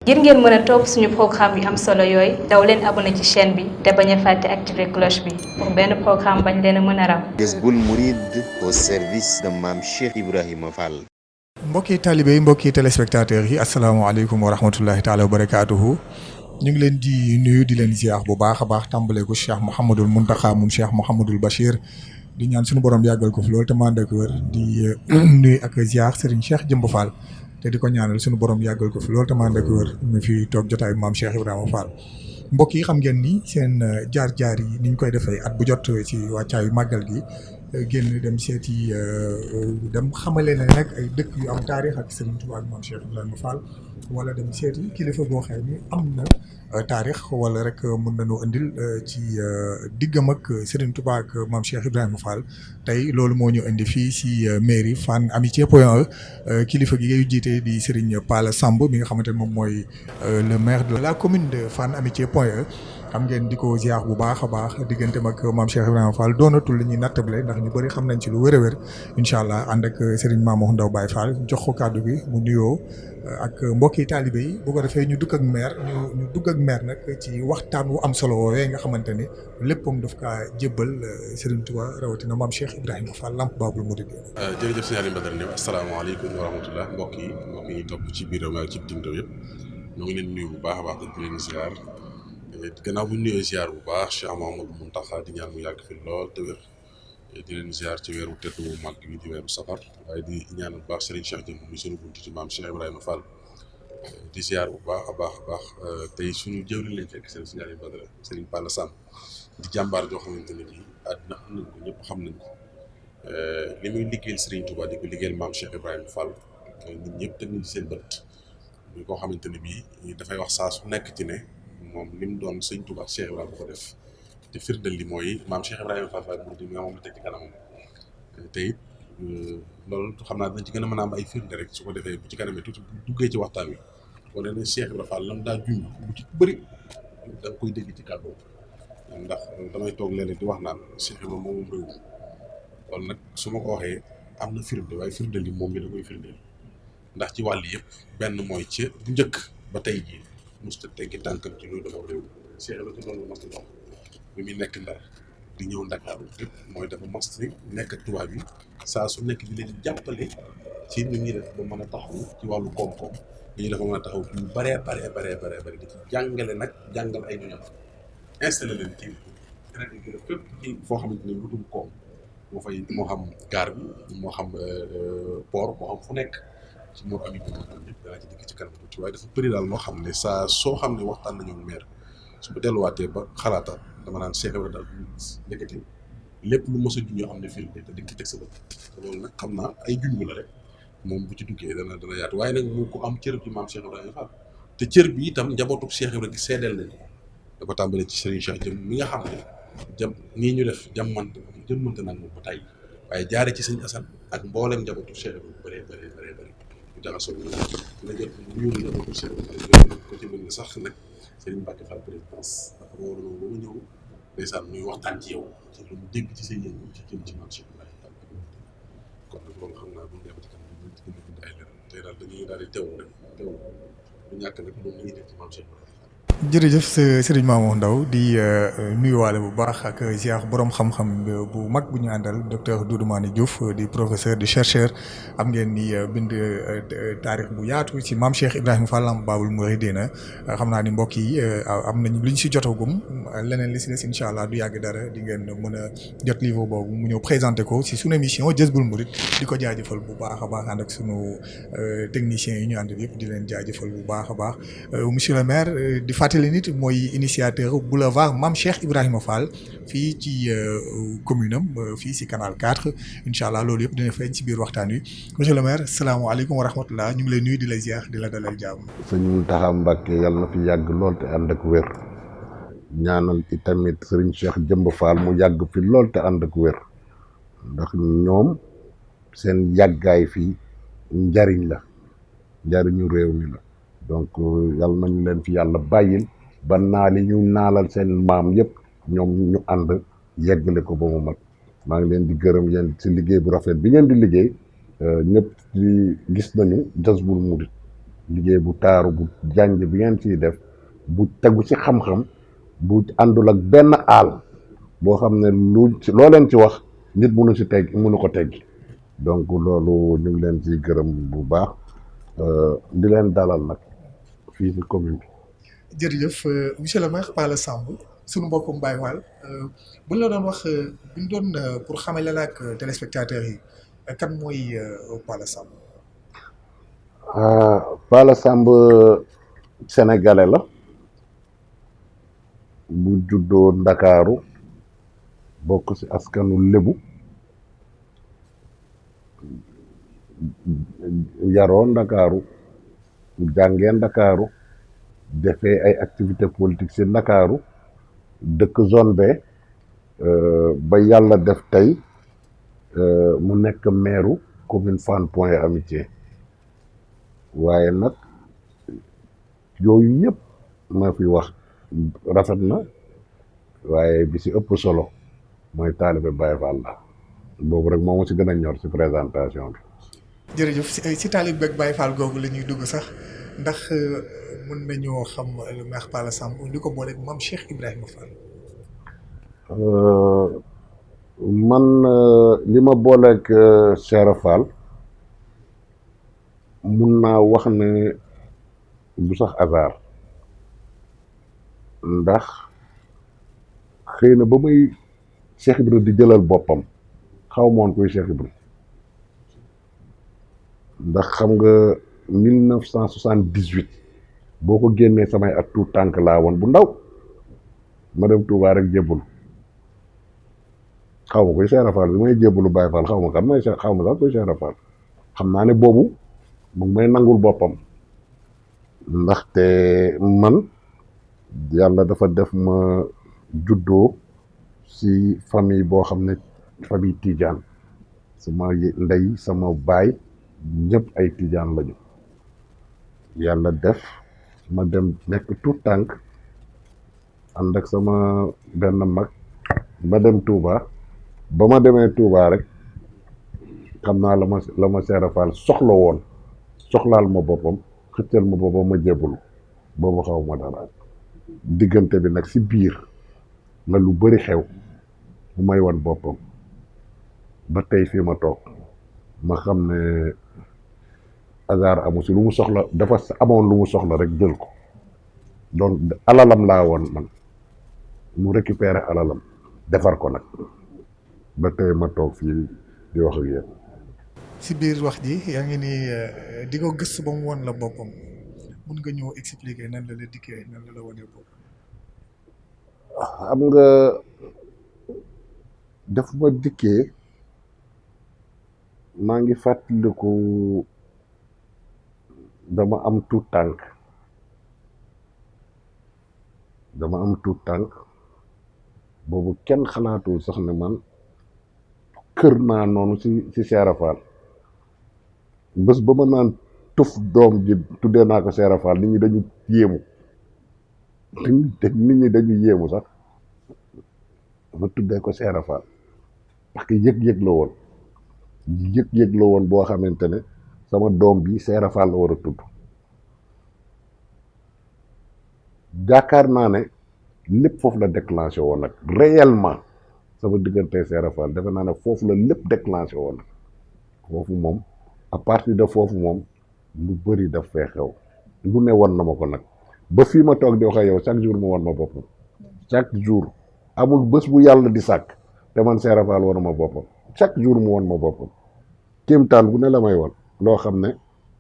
ngir ngeen mën a topp suñu programme yu am solo yooyu daw leen abonné ci chaîne bi te bañ a fàtte activer cloche bi pour benn programme bañ leen a mën a raw. Jazboul Mouride au service de Mame Cheikh Ibrahima Fall. mbokki taalibe yi mbokki téléspectateurs yi asalaamaaleykum wa rahmatullahi taala wa barakaatuhu ñu ngi leen di nuyu di leen ziar bu baax a baax tàmbale ko Cheikh Mouhamadul Mountakha moom Cheikh Mouhamadul Bachir di ñaan suñu borom yàggal ko fi loolu te mànd ak wér di nuyu ak ziar Serigne Cheikh Jëmb Fall te di ko ñaanal suñu borom yàggal ko fi loolu te mànd ak wér mu fi toog jotaay maam Cheikh Ibrahima Fall. mbokk yi xam ngeen ni seen jaar-jaar yi ni ñu koy defee at bu jot ci wàccaayu màggal gi génn dem seeti dem xamale ne nag ay dëkk yu am taarix ak Serigne Touba ak maam Cheikh Ibrahima Fall wala dem seeti kilifa boo xam ni am na taarix wala rek mën nañoo indil ci diggam ak Serigne Touba ak maam Cheikh Ibrahima Fall tey loolu moo ñu indi fii si mairie Fann Amitié Point E kilifa gi ngay jiite di Serigne Palla Samb mi nga xamante ne moom mooy le maire de la commune de Fann Amitié Point E. xam ngeen di ko ziar bu baax a baax digganteem ak maam Cheikh Ibrahima Fall doonatul li ñuy nattable ndax ñu bëri xam nañ ci lu wér a wér incha allah ànd ak Serigne Mamadou Ndaw Baye Fall jox ko kàddu gi mu nuyoo ak mbokki taalibe yi bu ko defee ñu dugg ak maire ñu dugg ak maire nag ci waxtaan wu am solo woowee nga xamante ni léppam daf kaa jébbal Serigne Touba rawatina maam Cheikh Ibrahima Fall Lamp Babul Mouride. jërëjëf sëñ Aliou Badara Ndao asalaamaaleykum wa rahmatullah mbokk yi topp ci biir réew mi ak ci bitim réew yëpp ñoo ngi leen nuyu bu baax a baax di leen ziar. gannaaw bu ñu nuyoo ziar bu baax Cheikh Mouhamadou Mountakha di ñaan mu yàgg fi lool te wér di leen ziar ci weeru tedd bu mag bi di weeru safar waaye di ñaan bu baax Serigne Cheikh Jëmb muy sunu buntu ci maam Cheikh Ibrahima Fall di ziar bu baax a baax tey suñu jëwriñ lañ fekk seen Serigne Aliou Badara Serigne Palla Samb di jàmbaar joo xamante ne bii àddina xam nañ ko ñëpp xam nañ ko li muy liggéeyal Serigne Touba di ko liggéeyal maam Cheikh Ibrahima Fall nit ñëpp teg nañ ci seen bët muy koo xamante ne bii dafay wax saa su nekk ci ne. moom li mu doon sëñ Touba Cheikh Ibrahima ko def te firndeel li mooy maam Cheikh Ibrahima Fall mu di moom la teg ci kanamam te it loolu xam naa dinañ ci gën a mën a am ay firnde rek su ko defee bu ci kanamee tuuti bu duggee ci waxtaan wi wala ne Cheikh Ibrahima Fall lam daa junj bu ci bëri da nga koy dégg ci kàddu ndax damay toog léeg-léeg di wax naan Cheikh Ibrahima moom réew mi kon nag su ma ko waxee am na firnde waaye firnde li moom mi da koy firndeel ndax ci wàll yëpp benn mooy ci bu njëkk ba tey jii musta teggi tànkam ci luy doxal réew Cheikh la ci loolu mas dox bi muy nekk Ndar di ñëw Ndakaaru lépp mooy dafa mas nekk ak tubaab yi saa su nekk di leen jàppale ci ñu ñuy def ba mën a taxaw ci wàllu koom-koom ñu dafa mën a taxaw ci yu bare di ci jàngale nag jàngal ay ñoñam installé leen ci traité bi fépp ci foo xamante ne wutum koom moo xam gaar bi moo xam port moo xam fu nekk ci moo am it ñëpp danaa ci dikk ci kanam tuuti waaye dafa bëri daal loo xam ne saa soo xam ne waxtaan nañu ak maire su ma delluwaatee ba xalaata dama naan Cheikh Ibrahima daal nekkati lépp lu mos a junj am ne firnde te dëkk ci teg sa bët te loolu nag xam naa ay junj la rek moom bu ci duggee dana yaatu waaye nag mu ko am cër ci maam Cheikh Ibrahima Fall te cër bi itam njabootu Cheikh Ibrahima gi seedeel nañ ko da ko tàmbalee ci Serigne Cheikh Jëm mi nga xam ne nii ñu def jëmmante nag moom ba tey waaye jaare ci sëñ Assane ak mboolem njabootu Cheikh Ibrahima bëri jaxasoo bi la jot ñu la ko Cheikh ko ci mel ni sax nag Serigne Mbacke Fall présidence dafa waroon ba ma ñëw ndeysaan muy waxtaan ci yow ci lu mu dégg ci say yëngu ci jëm ci maam Cheikh Ibrahima Fall kon nag loolu xam naa bu ñu demee ci kanam ñu ci gën a bind ay leeral tey daal dañuy daal di teewlu bu ñàkk nag loolu la ñuy def ci maam Cheikh Ibrahima jërëjëf Serigne Mamadou Ndaw di nuyuwaale bu baax ak ziar borom xam-xam bu mag bu ñu àndal docteur Doudou Mané Diouf di professeur di chercheur am ngeen ni bind taarix bu yaatu ci maam Cheikh Ibrahima Fall Lamp Babul Mouridina xam naa ni mbokk yi am nañ lu ñu si jotagum leneen li si des incha allah du yàgg dara di ngeen mën a jot niveau boobu mu ñëw présenté ko si sunu émission Jazboul Mouride di ko jaajëfal bu baax a baax ànd ak sunu techniciens yi ñu àndal yëpp di leen jaajëfal bu baax a baax monsieur le maire di fàttali nit mooy initiateur boulevard Mame Cheikh Ibrahima Fall fii ci commune am fii si canal 4 incha allah loolu yëpp dina feeñ ci biir waxtaan wi monsieur le maire salaamaaleykum wa rahmatullah ñu ngi lay nuyu di la ziar di la dalal jàmm. sëñ Mountakha Mbacké yàlla na fi yàgg lool te ànd ak wér ñaanal itamit sëriñ Cheikh Jëmb Fall mu yàgg fi lool te ànd ak wér ndax ñoom seen yàggaay fii njariñ la njariñu réew mi la. donc yàlla nañu leen fi yàlla bàyyil ba naali ñu naalal seen maam yëpp ñoom ñu ànd yeggale ko ba mu mat maa ngi leen di gërëm yéen ci liggéey bu rafet bi ngeen di liggéey ñëpp di gis nañu Jazboul Mouride liggéey bu taaru bu jànj bi ngeen ciy def bu tegu ci xam-xam bu àndul ak benn aal boo xam ne loo leen ci wax nit mënu ko teggi donc loolu ñu ngi leen ciy gërëm bu baax di leen dalal nag fii ci commune bi. jërëjëf monsieur le maire Palla Samb sunu mbokkum Baye Fall buñ la doon wax buñ doon pour xamale la ak téléspectateurs yi kan mooy Palla Samb. Palla Samb sénégalais la bu juddoo Ndakaaru bokk ci askanu Lébu yaroo Ndakaaru jàngee Ndakaaru defee ay activité politique ci Ndakaaru dëkk zone B ba yàlla def tey mu nekk maire commune Fann Point Amitié waaye nag yooyu yëpp ma fi wax rafet na waaye bi ci ëpp solo mooy taalibe Baye Fall la boobu rek moo ma ci gën a ñor ci présentation bi. jërëjëf ci taalibe beeg Baye Fall googu la ñuy dugg sax ndax mën nañoo xam le maire Palla Samb li ko booleeg maam Cheikh Ibrahima Fall. man li ma booleeg Cheikh Fall mun naa wax ne du sax hasard ndax xëy na ba muy Cheikh Ibrahima di jëlal boppam xaw moon koy Cheikh Ibrahima ndax xam nga 1978 boo ko génnee samay at tuut tànk laa woon bu ndaw ma dem Touba rek jébbalu xaw ma koy Cheikh Fall bi may jébbalu Baye Fall xaw ma kan may xaw ma sax koy Cheikh Fall xam naa ne boobu mu ngi may nangul boppam ndaxte man yàlla dafa def ma juddoo ci famille boo xam ne famille Tidiane sama ndey sama baay ñëpp ay Tidiane lañu yàlla def ma dem nekk tout tànk ànd ak sama benn mag ma dem Touba ba ma demee Touba rek xam naa la ma Cheikh Fall soxla woon soxlaal ma boppam xëccal ma boppam ma jébbalu boobu xaw ma dara diggante bi nag ci biir la lu bari xew mu may wan boppam ba tey fii ma toog ma xam ne hasard amu ci lu mu soxla dafa amoon lu mu soxla rek jël ko donc alalam laa woon man mu récupérer alalam defar ko nag ba tey ma toog fii di wax ak yéen. ci biir wax ji yaa ngi ni di ko gëstu ba mu woon la boppam mun nga ñëw expliquer nan la dikkee nan la wane boppam. xam nga daf ma dikkee maa ngi fàttaliku dama am tuut tànk boobu kenn xalaatul sax ne man kër naa noonu ci Cheikh Fall bés ba ma naan tuf doom ji tuddee naa ko Cheikh Fall nit ñi dañu yéemu sax ma tuddee ko Cheikh Fall parce que yëg-yëg la woon boo xamante ne sama doom bi Cheikh Fall la war a tudd jaakaar naa ne lépp foofu la déclenché woon nag réellement sama diggante Cheikh Fall defe naa ne foofu la lépp déclenché woon nag foofu moom à partir de foofu moom lu bëri daf fee xew lu ne won na ma ko nag ba fii ma toog di wax ak yow chaque jour mu won ma boppam chaque jour amul bés bu yàlla di sàkk te man Cheikh Fall won ma boppam chaque jour mu won ma boppam kéemtaan bu ne la may won loo xam ne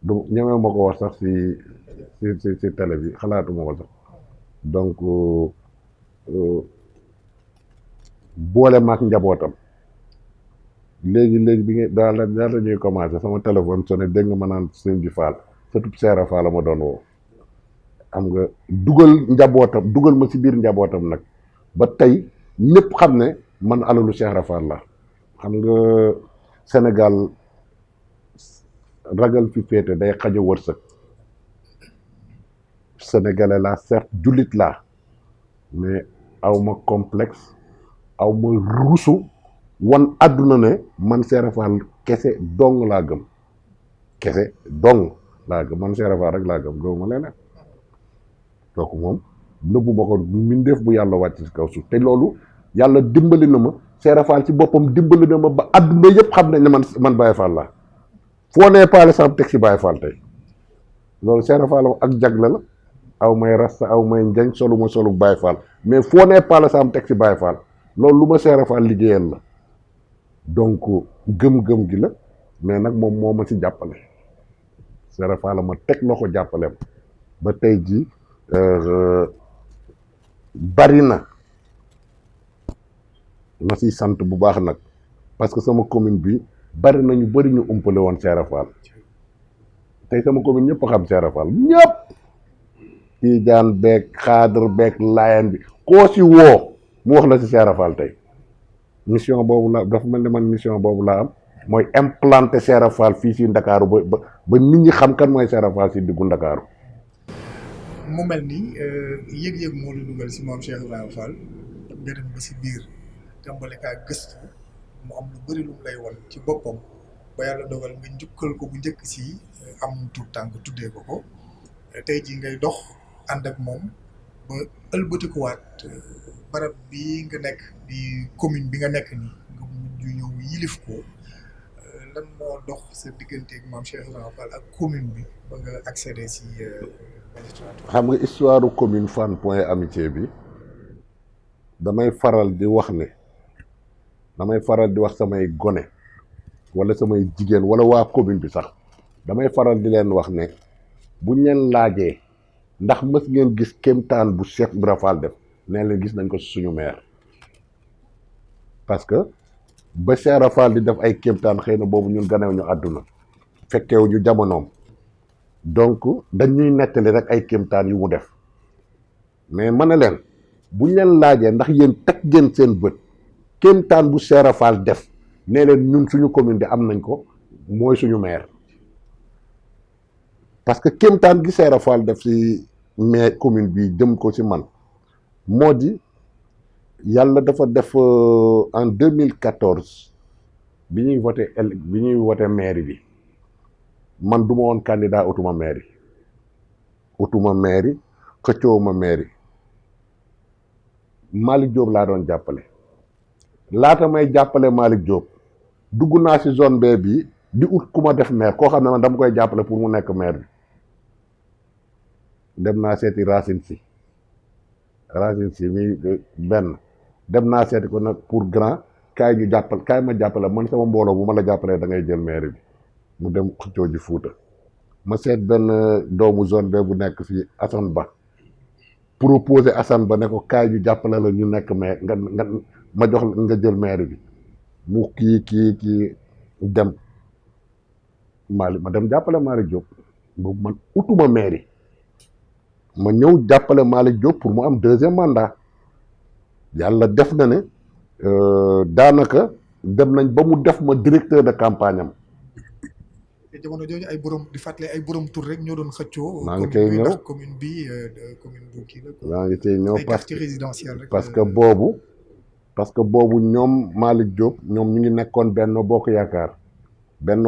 du ñemee ma ko wax sax ci télé bi xalaatuma ko sax donc boole maak njabootam léegi bi nga daal ñuy commencé sama téléphone sonné dégg nga ma naan sëñ bi Fall surtout Cheikh Fall la ma doon woo xam nga dugal ma ci biir njabootam nag ba tey ñëpp xam ne man alalu Cheikh Fall la xam nga Sénégal ragal fi féete day xaja wërsëg sénégalais la certes jullit la mais aw ma complexe aw ma ruusu wan àdduna ne man Cheikh Fall kese dong laa gëm kese dong laa gëm man Cheikh Fall rek laa gëm gëwuma leneen kooku moom nëbbu ma ko mbindeef bu yàlla wàcc ci kaw suuf te loolu yàlla dimbali na ma Cheikh Fall ci boppam dimbali na ma ba adduna yëpp xam nañ ne man Baye Fall laa foo nee paale sam teg ci Baye Fall tey loolu Cheikh Fall ak jagle la aw may rasta aw may njañ solu ma solu Baye Fall mais foo nee paale sam teg ci Baye Fall loolu lu ma Cheikh Fall liggéeyal la donc gëm-gëm gi la mais nag moom moo ma ci jàppale Cheikh Fall ma teg loxo jàppaleem ba tey jii bari na ma ciy sant bu baax nag parce que sama commune bi bari na ñu bari ñu umpale woon Cheikh Fall tey sama commune ñëpp xam Cheikh Fall ñëpp Tijaan beeg xaadar beeg layan bi koo ci woo mu wax la ci Cheikh Fall tey mission boobu la dafa mel ni man mission boobu laa am mooy implanter Cheikh Fall fii ci Ndakaaru ba nit ñi xam kan mooy Cheikh Fall ci diggu Ndakaaru. mu mel ni yëg-yëg moo la dugal si moom Cheikh Ibrahima Fall nga dem ba si biir tàmbale kaa gëstu mu am lu bëri lu mu lay won ci boppam ba yàlla dogal nga njukkal ko bu njëkk si am tur tànk tuddee ko tey jii ngay dox ànd ak moom ba ëlbatikuwaat barab bii nga nekk di commune bi nga nekk nii nga mujj ñëw yilif ko lan moo dox sa digganteeg maam Cheikh Ibrahima Fall ak commune bi ba nga accéder si xam nga histoire commune Fann Point Amitié bi damay faral di wax samay gone wala samay jigéen wala waa commune bi sax damay faral di leen wax ne buñ leen laajee ndax mës ngeen gis kéemtaan bu Cheikh Ibrahima Fall def nee leen gis nañ ko suñu maire parce que ba Cheikh Ibrahima Fall di def ay kéemtaan xëy na boobu ñun ganew ñu àdduna fekkewu ñu jamonoom donc dañuy nettali rek ay kéemtaan yu mu def mais ma ne leen buñ leen laajee ndax yéen teg ngeen seen bët kéemtaan bu Cheikh Ibrahima Fall def nee leen ñun suñu commune bi am nañ ko mooy suñu maire parce que kéemtaan gi Cheikh Ibrahima Fall def ci maire commune bi jëm ko ci man moo di yàlla dafa def en 2014 bi ñuy voté maire bi man du ma woon candidat utuma maire xëccoo ma maire Malick Diop laa doon jàppale laata may jàppale Malick Diop dugg naa ci zone B bi di ut ku ma def maire koo xam ne man dama koy jàppale pour mu nekk maire bi dem naa seeti Racine Sy mi benn dem naa seeti ko nag pour grand kaay ma jàppale man sama mbooloo bu ma la jàppalee da ngay jël maire bi mu dem xëccoo ji Fuuta ma seet benn doomu zone B bu nekk fii Assane Ba proposé Assane Ba ne ko kaay ñu jàppale la ñu nekk maire nga ma jox nga jël maire bi mu kii dem ma dem jàppale Malick Diop boobu man utuma maire ma ñëw jàppale Malick Diop pour mu am deuxième mandat yàlla def na ne daanaka dem nañ ba mu def ma directeur de campagne am. te jamono jooju ay borom di fàttali ay borom tur rek ñoo doon xëccoo. maa ngi cay ñëw commune bi commune bu kii la. maa ngi cay ñëw parce que boobu ñoom Malick Diop ñoom ñu ngi nekkoon Benno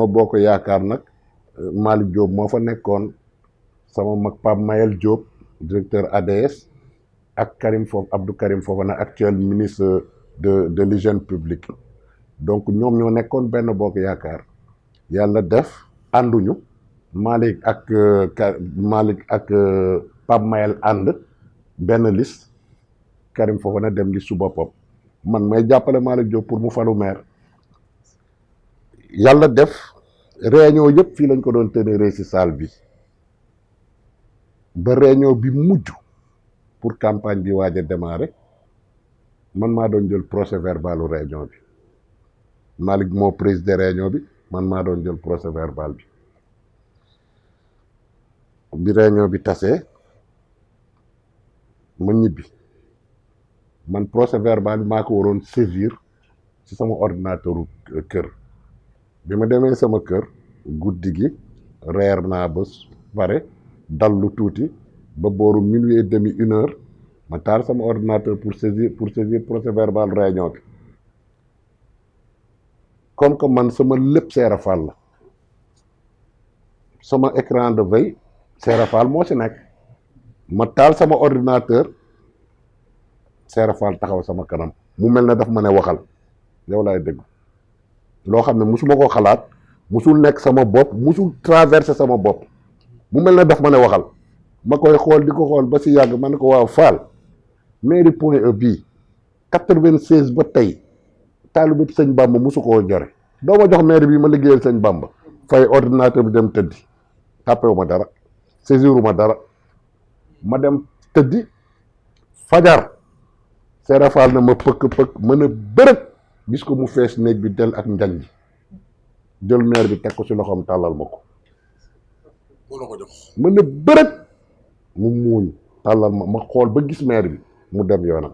Bokk Yaakaar nag Malick Diop moo fa nekkoon sama mag Pape Mayel Diop directeur ADS ak Abdou Karim Fofana actuel ministre de l'hygiène publique donc ñoom ñoo nekkoon Benno Bokk Yaakaar yàlla def ànduñu Malick ak Pape Mayel ànd benn liste Karim Fofana dem liste su boppam man may jàppale Malick Diop pour mu falu maire yàlla def réunion yëpp fii lañ ko doon tenir ci salle bi ba réunion bi mujj pour campagne bi waaj a démarrer man maa doon jël procès verbalu réunion bi Malick moo présidé réunion bi man maa doon jël procès verbal bi réunion bi tasee ma ñibbi man procès verbal bi maa ko waroon saisir ci sama ordinateur kër bi ma demee sama kër guddi gi reer naa ba pare dallu tuuti ba booru minuit et demi 1h ma taal sama ordinateur pour saisir procès verbal réunion bi comme que man sama lépp Cheikh Fall la sama écran de veille Serap Fall moo ci nekk ma taal sama ordinateur Serap Fall taxaw sama kanam mu mel ne daf ma ne waxal yow laay dégg loo xam ne musuma koo xalaat musul nekk sama bopp musul traversé sama bopp mu mel ne daf ma ne waxal ma koy xool di ko xool ba si yàgg ma ne ko waaw Fall mairie Point E bii 96 ba tey taalibe bi sëñ Bamba musu koo jore doo ma jox mairie bi ma liggéeyal sëñ Bamba fay ordinateur bi dem tëddi tàppewu ma dara saisiru ma dara ma dem tëddi fajar Serap Fall na ma pëkk mën a bërëg gis ko mu fees néeg bi del ak njañ bi jël maire bi teg ko ci loxoom tàllal ma ko mën a bërëg mu muuñ tàllal ma xool ba gis maire bi mu dem yoonam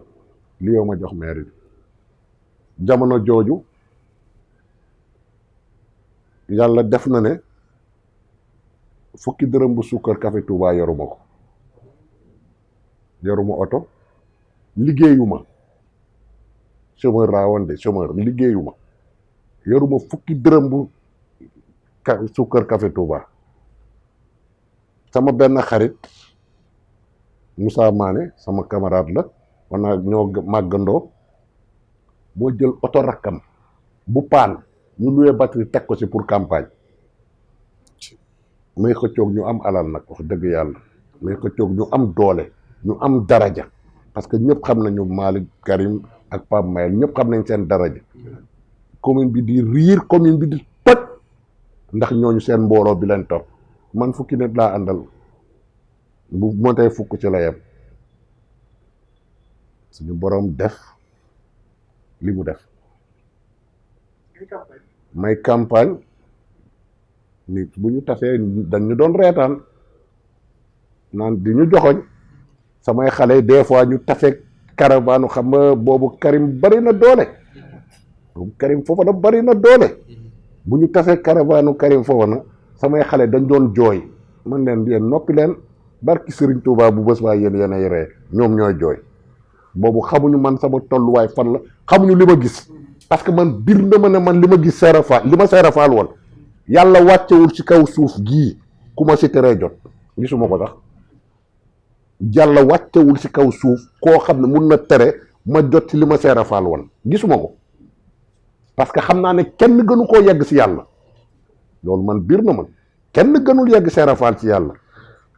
li yow ma jox maire bi jamono jooju yàlla def na ne fukki dërëm bu suukar café Touba yoruma ko yoruma oto liggéeyuma chômeur raawoon de chômeur liggéeyuma yoruma fukki dërëm bu suukar café Touba sama benn xarit Moussa Mané sama camarade la wana ñoo màggandoo moo jël oto rakkam bu paan ñu loué batterie teg ko ci pour campagne may xëccoog ñu am alal nag wax dëgg yàlla may xëccoog ñu am doole ñu am daraja parce que ñëpp xam nañu Malick Karim ak Pape Mayel ñëpp xam nañ seen daraja commune bi di riir commune bi di toj ndax ñooñu seen mbooloo bi leen topp man fukki nit laa àndal bu montee fukk ci la yem suñu borom def li mu def may campagne nit bu ñu tasee dañu doon reetaan naan di ñu joxoñ samay xale des fois ñu tase caravane xam nga boobu Karim bari na doole boobu Karim Fofana bari na doole bu ñu tasee caravane Karim Fofana samay xale dañ doon jooy man leen yéen noppi leen barki Serigne Touba bu bés waay yéen ay ree ñoom ñooy jooy boobu xamuñu man sama tolluwaay fan la xamuñu li ma gis parce que man bir na ma ne man li ma gis Serap Fall li ma Serap Fall woon yàlla wàccewul ci kaw suuf gii ku ma si teree jot gisuma ko sax yàlla wàccewul ci kaw suuf koo xam ne mun na tere ma jot ci li ma Serap Fall woon gisuma ko parce que xam naa ne kenn gënu koo yegg si yàlla loolu man bir na man kenn gënul yegg Serap Fall ci yàlla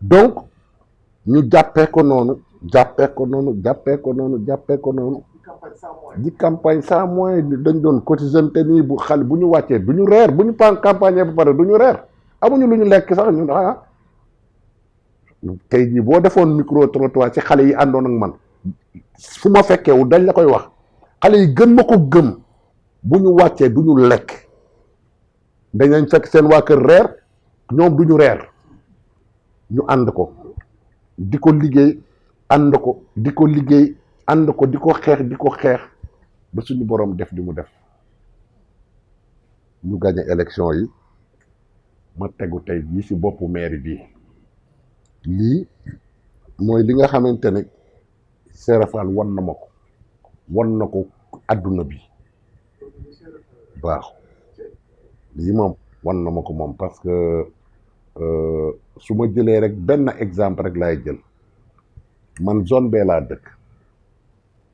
donc ñu jàppee ko noonu di campagne sans moyen dañ doon cotisante nii bu xale bu ñu wàccee du ñu reer bu ñu campagne ba pare du ñu reer amuñu lu ñu lekk sax ñun tey jii boo defoon micro trottoir ci xale yi àndoon ak man fu ma fekkeewu dañ la koy wax xale yi gën ma ko gëm bu ñu wàccee du ñu lekk dañ fekk seen waa kër reer ñoom du ñu reer ñu ànd ko di ko liggéey ànd ko di ko liggéey ànd ko di ko xeex ba suñu borom def li mu def ñu gagné élection yi ma tegu tey jii ci boppu mairie bi lii mooy li nga xamante ne Serap Fall wan na ko adduna bi waaw lii moom wan na ma ko moom parce que su ma jëlee rek benn exemple rek laay jël man zone B laa dëkk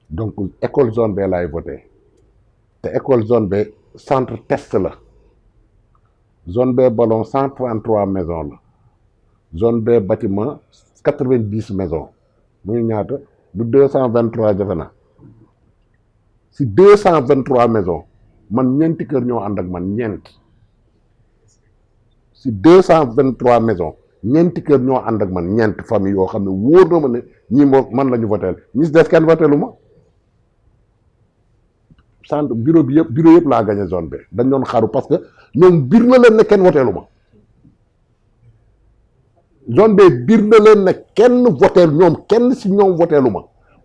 donc école zone B laay voté te école zone B centre test la zone B ballon 133 maisons la zone B bâtiment 90 maisons muy ñaata du 223 jafe na si 223 maisons man ñeenti kër ñoo ànd ak man ñeent si 223 maisons ñeenti kër ñoo ànd ak man ñeent famille yoo xam ne wóor na ma ne ñii moo man la ñu voteel ñi si des kenn voteelu ma centre bureau yëpp laa gagné zone B dañ doon xaru parce que ñoom bir na leen ne kenn voteelu ma zone B bir na leen ne kenn voteel ñoom kenn si ñoom voteelu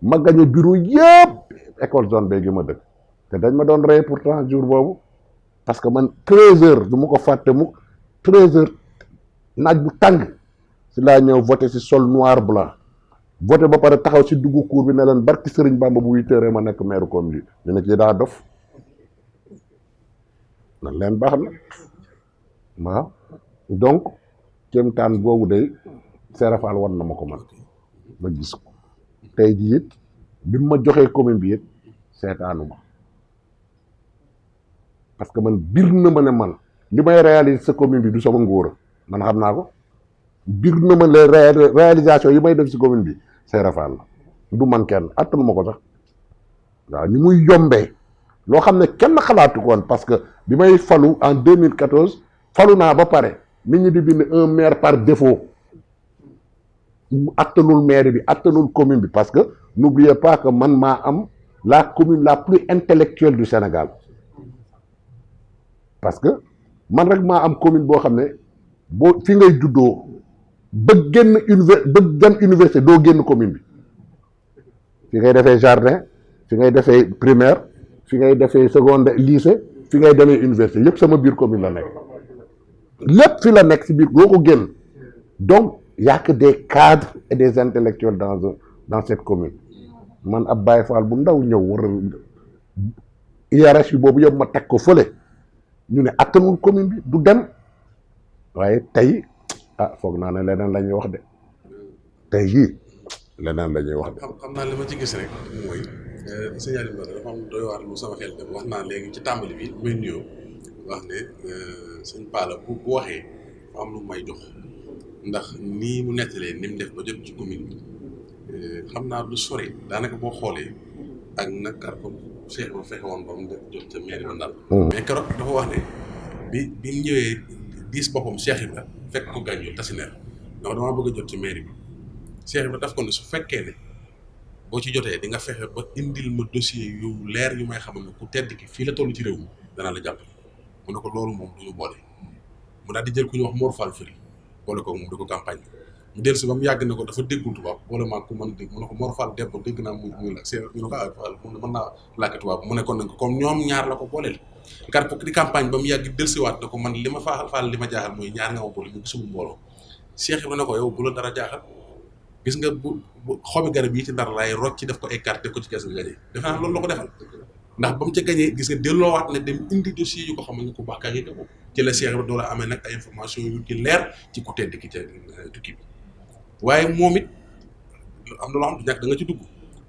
ma gagné bureau yëpp école zone B gi ma dëkk te dañ ma doon rey pourtant jour boobu parce que man 13 heures du ma ko fàtte mu 13 heures naaj bu tàng si laa ñëw voté si sol noir blanc voté ba pare taxaw si duggu cour bi ne leen barki Sëriñ Bamba bu 8 heures ma nekk maire comme lii ñu ne kii daa dof nan leen baax na waaw donc kéemtaan boobu de Serafal wan na ma ko man ma gis ko tey jii it bi ma joxee commune bi it seetaanu ma parce que man bir na ma ne man li may réaliser sa commune bi du sama ngóora man xam naa ko bir na ma les réalisation yi may def si commune bi Serafal la du man kenn attanu ma ko sax waaw ni muy yombee loo xam ne kenn xalaatu ko woon parce que bi may falu en 2014 falu naa ba pare nit ñi di bind un maire par défaut attanul maire bi attanul commune bi parce que n'oubliez pas que man maa am la commune la plus intellectuelle du Sénégal parce que man rek maa am commune boo xam ne boo fi ngay juddoo ba génn université doo génn commune bi fi ngay defee jardin fi ngay defee primaire fi ngay defee secondaire lycée fi ngay demee université yëpp sama biir commune la nekk lépp fi la nekk si biir doo ko génn donc y a que des cadres et des intellectuels dans cette commune man ab Baye Fall bu ndaw ñëw war hiérarchie boobu yëpp ma teg ko fële ñu ne attanul commune bi du dem waaye tey foog naa ne leneen la ñuy wax de tey jii leneen la ñuy wax de. xam naa li ma ci gis rek mooy signal bi dafa am doy waar lu sama xel dem wax naa léegi ci tàmbali bi may nuyoo wax ne sëñ Palla bu waxee am lu may jox ndax nii mu nettalee ni mu def ba jot ci commune bi xam naa lu sore daanaka boo xoolee ak nag karko Cheikh ba fexe woon ba mu jot ca mairie ba Ndar. mais keroog dafa wax ne bi mu ñëwee diis boppam Cheikh Ibra fekk ko gàññul tasineer ndax damaa bëgg a jot ci mairie bi Cheikh Ibra daf ko ne su fekkee ne boo ci jotee di nga fexe ba indil ma dossier yu leer yu may xamal ne ku tedd ki fii la toll ci réew mi danaa la jàppale mu ne ko loolu moom du ñu boole mu daal di jël ku ñu wax Mor Fall Fëri boole ko moom di ko campagne mu dellu si ba mu yàgg ne ko dafa déggul tubaab boole maa ku mën dégg mu ne ko Mor Fall debbo dégg naa muy la seen ñu ne ko Fall mu ne mën naa làkk tubaab mu ne kon nañ ko comme ñoom ñaar la ko booleel kar di campagne ba mu yàgg dellusiwaat ne ko man li ma faal li ma jaaxal mooy ñaar nga ma boole ñu gisuma mbooloo Cheikh Ibra ne ko yow bu la dara jaaxal gis nga bu xobi garab yi ci Ndar laay rocc ci def ko ay carte def ko ci kees bi gañee defe naa loolu la ko defal ndax ba mu ca gañee gis nga delloowaat ne dem indi dossier yu ko xam ne ku baax kaa ngi ko ci la Cheikh Ibra doo la amee nag ay information yu ci leer ci ku tedd ki ca tukki bi waaye moom it am na loo xam ne ñàkk da nga ci dugg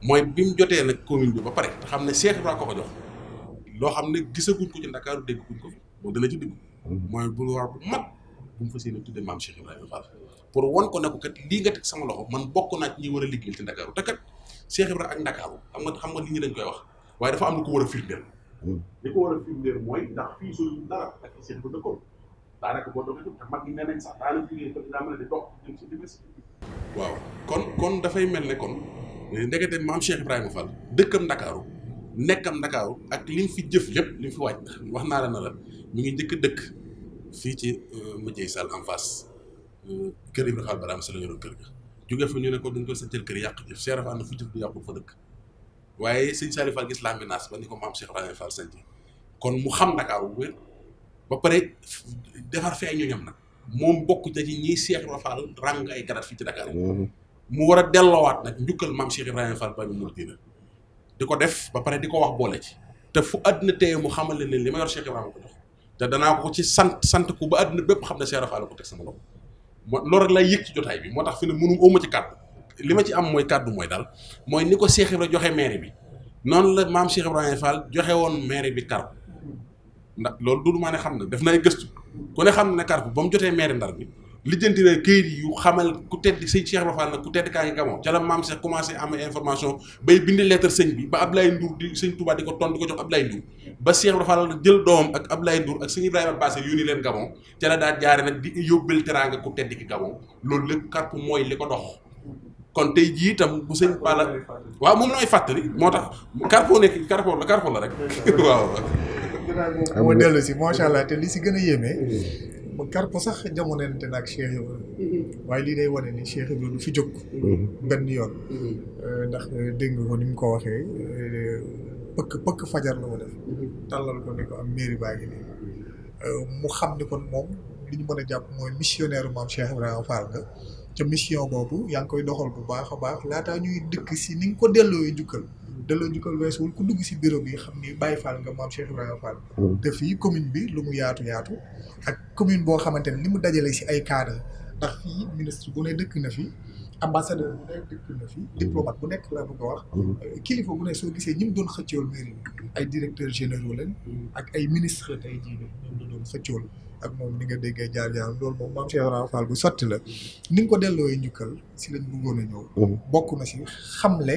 mooy bi mu jotee nag commune bi ba pare te xam ne Cheikh Ibra ko jox loo xam ne gisaguñ ko ci Ndakaaru dégguñ ko fi boobu dana ci dugg mooy boulevard bu mag bu mu fas yéene tudde maam Cheikh Ibrahima Fall pour won ko ne ko kat lii nga teg sama loxo man bokk naa ci ñi war a liggéeyal ci Ndakaaru te kat Cheikh Ibra ak Ndakaaru xam nga nit ñi dañ koy wax waaye dafa am lu ko war a firndeel li ko war a firndeel mooy ndax fii suñu dara ak Cheikh Ibra dëkkoon daanaka boo doxee te mag ñi nee nañ sax daanaka liggéey daa mën a di dox jëm si université waaw kon dafay mel ne kon ndekete maam Cheikh Ibrahima Fall dëkkam Ndakaaru nekkam Ndakaaru ak li mu fi jëf lépp li mu fi wàcc wax naa la na la mi ngi njëkk a dëkk fii ci Madiaye Sall en face kër Ibrahima Fall Baraam si la yoroon kër ga jóge fa ñu ne ko dañ ko santal kër yàq jëf Cheikh Fall na fu jëf du yàqul fa dëkk waaye sëñ Saliou Fall gis la menace ba ni ko maam Cheikh Ibrahima Fall santi kon mu xam Ndakaaru bu wér ba pare defar fi ay ñoñam nag moom bokk na ci ñiy Cheikh Ibrahima Fall ràng ay garat fii ci Dakar mu war a delloowaat nag njukkal maam Cheikh Ibrahima Fall ba mu dina di ko def ba pare di ko wax boole ci te fu àdduna teye mu xamal ne li ma yor Cheikh Ibrahima ko jox te danaa ko ci sant ku ba àdduna bépp xam ne Cheikh Fall ko teg sama loxo loolu rek lay yëg ci jotaay bi moo tax fi ne mënu ma ci kàddu li ma ci am mooy kàddu mooy daal mooy ni ko Cheikh Ibrahima joxe maire bi noonu la maam Cheikh Ibrahima Fall joxe woon maire bi Karp ndax loolu du maa ne xam na def na ay gëstu ku ne xam ne Karp ba mu jotee maire Ndar bi lijjanti na këyit yu xamal ku tedd sëñ Cheikh Ibrahima Fall nag ku tedd kaa ngi gamoo ca la maam Cheikh commencé am information bay bindi lettre sëñ bi ba Ablaye Ndour di sëñ Touba di ko tontu di ko jox Ablaye Ndour ba Cheikh Ibrahima Fall jël doomam ak Ablaye Ndour ak sëñ Ibrahima Basse yónni leen gamoo ca la daal jaare nag di yóbbal teraanga ku tedd ki gamoo loolu lépp Karp mooy li ko dox kon tey jii itam bu sëñ Palla waaw moom la may fàttali moo tax Karp nekk Karp la rek waaw moo dellu si macha allah te li si gën a yéeme Karp sax jamonente na ak Cheikh Ibra waaye lii day wane ni Cheikh Ibra du fi jóg benn yoon ndax dégg nga ko ni mu ko waxee pëkk fajar la ko def tàllal ko ni ko am mairie baa ngi nii mu xam ni kon moom li ñu mën a jàpp mooy missionnaire maam Cheikh Ibrahima Fall nga ca mission boobu yaa ngi koy doxal bu baax a baax laataa ñuy dëkk si ni nga ko delloo njukkal weesuwul ku dugg si bureau bi xam ni Baye Fall nga maam Cheikh Ibrahima Fall te fii commune bi lu mu yaatu ak commune boo xamante ne li mu dajale si ay cadre ndax fii ministre bu ne dëkk na fi ambassadeur bu ne dëkk na fi diplomate bu nekk laa bëgg a wax kilifa bu ne soo gisee ñi mu doon xëccool mairie bi ay directeurs généraux leen ak ay ministre tey jii ñoom la doon xëccool ak moom ni nga déggee jaar-jaar loolu moom maam Cheikh Ibra Fall bu sotti la ni nga ko dellooyee njukkal si lañ bëggoon a ñëw bokk na si xamle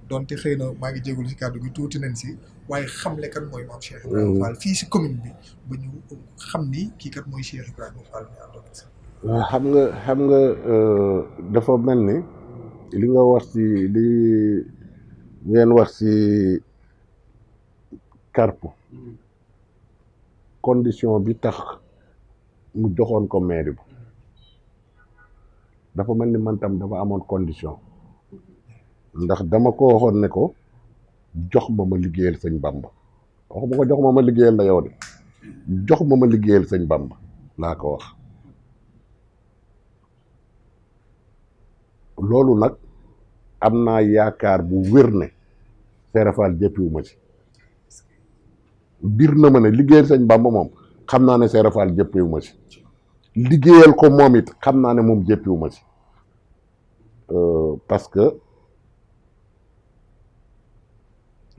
donte xëy na maa ngi jégalu si kàddu gi tuuti nañ si waaye xamle kan mooy maam Cheikh Ibrahima Fall fii si commune bi ba ñu xam ni kii kat mooy Cheikh Ibrahima Fall mi àndoon ak sax. waaw xam nga dafa mel ni li nga wax ci li ngeen wax ci Carpou condition bi tax mu joxoon ko mairie bi dafa mel ni man tam dafa amoon condition ndax dama ko waxoon ne ko jox ma liggéeyal sëñ Bamba waxuma ko jox ma liggéeyal la yow de jox ma liggéeyal sëñ Bamba laa ko wax loolu nag am naa yaakaar bu wér ne Seera Fall jëppiwu ma ci biir na ma ne liggéeyal sëñ Bamba moom xam naa ne Seera Fall jëppiwu ma ci liggéeyal ko moom it xam naa ne moom jëppiwu ma ci parce que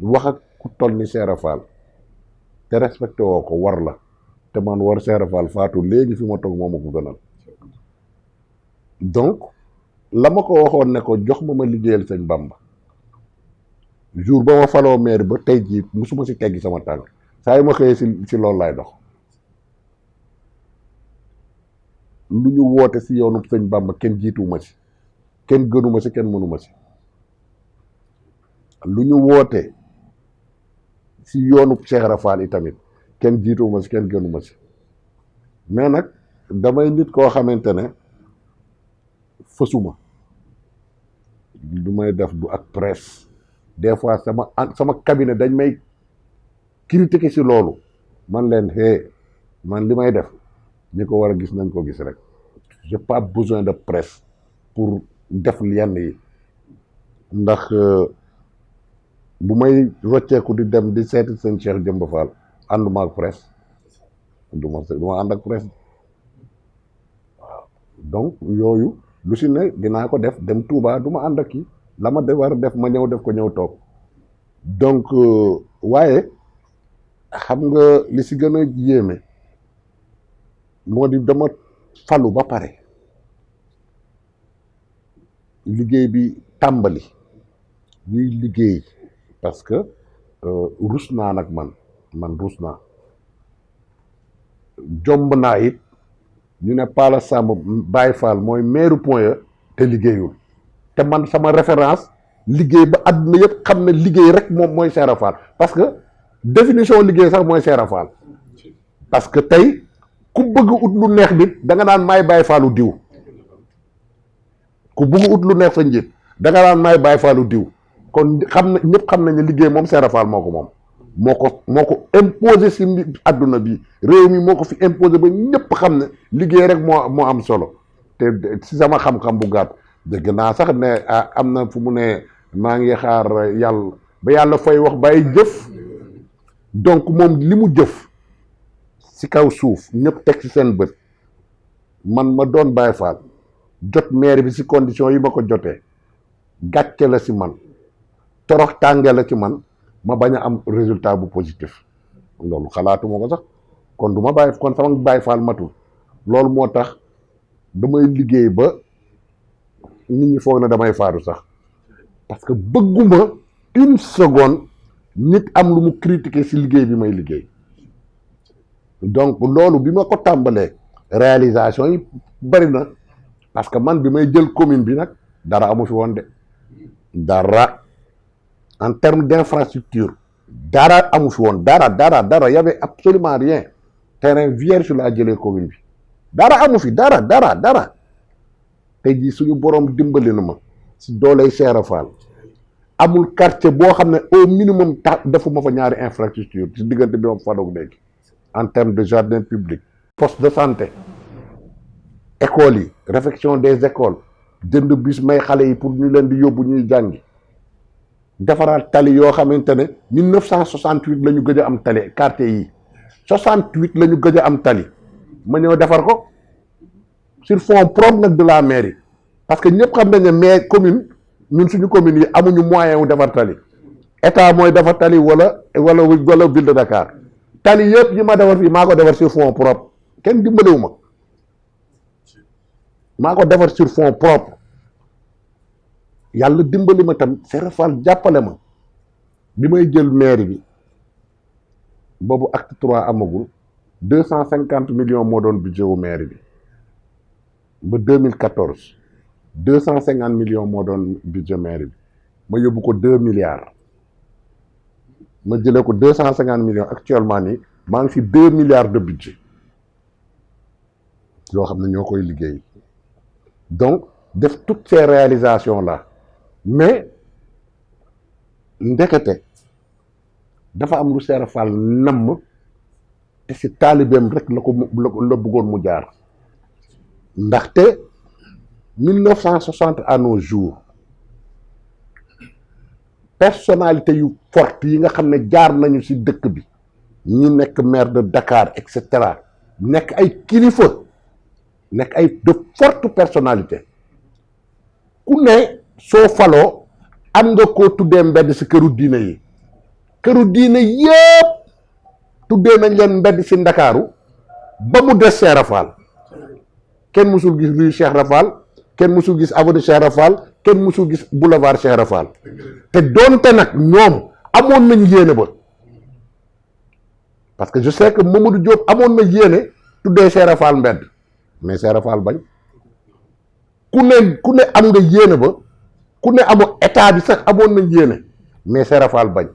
wax ak ku toll ni Seera Fall te respecté woo ko war la te man war Seera Fall faatu léegi fi ma toog moom a ko gënal donc la ma ko waxoon ne ko jox ma liggéeyal sëñ Bamba jour ba ma faloo maire ba tey jii musuma si teggi sama tànk saa yu ma xëyee si loolu laay dox lu ñu woote si yoonu sëñ Bamba kenn jiituwuma si kenn gënuma si kenn mënuma si lu ñu woote si yoonu Cheikh Ibra Fall yi tamit kenn jiituwuma si kenn gënuma si mais nag damay nit koo xamante ne fësuma lu may def du ak presse des fois sama cabinet dañ may critiquer si loolu man leen man li may def ñi ko war a gis nañ ko gis rek j'ai pas besoin de presse pour def yenn yi ndax bu may rocceeku di dem di seeti seen Cheikh Jëmb Fall ànduma ak presse du ma ànd ak presse waaw donc yooyu lu si ne dinaa ko def dem Touba du ma ànd ak kii la ma war a def ma ñëw def ko ñëw toog donc waaye xam nga li si gën a yéeme moo di dama falu ba pare liggéey bi tàmbali ñuy liggéey parce que rus naa nag man rus naa jomb naa it ñu ne Pala Samb Baye Fall mooy maire Point E te liggéeyul te man sama référence liggéey ba àdduna yëpp xam ne liggéey rek moom mooy Seera Fall parce que définition liggéey sax mooy Seera Fall parce que tey ku bëgg ut lu neex nit da nga naan maay Baye Fallu diw ku bëgg ut lu neex sa njiit da nga naan maay Baye Fallu diw kon xam na ñëpp xam nañ ne liggéey moom Seera Fall moo ko moom moo ko imposé si àdduna bi réew mi moo ko fi imposé ba ñëpp xam ne liggéey rek moo am solo te si sama xam-xam bu gàtt dégg naa sax ne am na fu mu ne maa ngi xaar yàlla ba yàlla fay wax bàyyi jëf donc moom li mu jëf si kaw suuf ñëpp teg ci seen bët man ma doon Baye Fall jot maire bi si condition yi ma ko jotee gàcce la si man torox tànge la ci man ma bañ a am résultat bu positif loolu xalaatuma ko sax kon du ma bàyyi kon sama Baye Fall matul loolu moo tax damay liggéey ba nit ñi foog na damay faatu sax parce que bëgguma une seconde nit am lu mu critiquer ci liggéey bi may liggéey donc loolu bi ma ko tàmbalee réalisation yi bari na parce que man bi may jël commune bi nag dara amu fi woon de dara en termes d'infrastructure dara amu fi woon dara y avait absolument rien terrain vierge laa jëlee commune bi dara amu fi dara tey jii suñu borom dimbali na ma si dooley Seera Fall amul quartier boo xam ne au minimum defuma fa ñaari infrastructure si diggante bi ma fa doog léegi en termes de jardin public poste de santé écoles yi réfection des écoles jënd bus may xale yi pour ñu leen di yóbbu ñuy jàngi defaraat tali yoo xamante ne 1968 la ñu gëj a am tali quartier yi 68 la ñu gëj a am tali ma ñëw defar ko sur fonds propres nag de la mairie parce que ñëpp xam nañ ne mais commune ñun suñu commune yi amuñu moyen wu defar tali état mooy defar tali wala ville de Dakar tali yëpp yi ma defar fii maa ko defar sur fonds propres kenn dimbalewu ma maa ko defar sur fonds propres yàlla dimbali ma tam Serafal jàppale ma bi may jël mairie bi boobu acte 3 amagul 250 millions moo doon budget wu mairie bi ba 2014 250 millions moo doon budget mairie bi ma yóbbu ko 2 milliards ma jëlee ko 250 millions actuellement nii maa ngi ci 2 milliards de budget yoo xam ne ñoo koy liggéey donc def toutes ces réalisations là mais ndekete dafa am lu Serafal namm te ci taalibeem rek la bëggoon mu jaar ndaxte 1960 à nos jours personnalité yu forte yi nga xam ne jaar nañu ci dëkk bi ñi nekk maire de Dakar et cetera nekk ay kilifa nekk ay de forte personnalité ku ne soo faloo am nga koo tuddee mbedd ci këru diine yi këru diine yëpp tuddee nañ leen mbedd ci Ndakaaru ba mu des Cheikh Rafal kenn musul gis rue Cheikh Rafal kenn musul gis avenue Cheikh Rafal kenn musul gis boulevard Cheikh Rafal te doonte nag ñoom amoon nañ yéene ba parce que je sais que Mamadou Diop amoon na yéene tuddee Cheikh Rafal mbedd mais Cheikh Rafal bañ ku ne am nga yéene ba ku ne amoo état bi sax amoon nañ yéene mais Cheikh Rafal bañ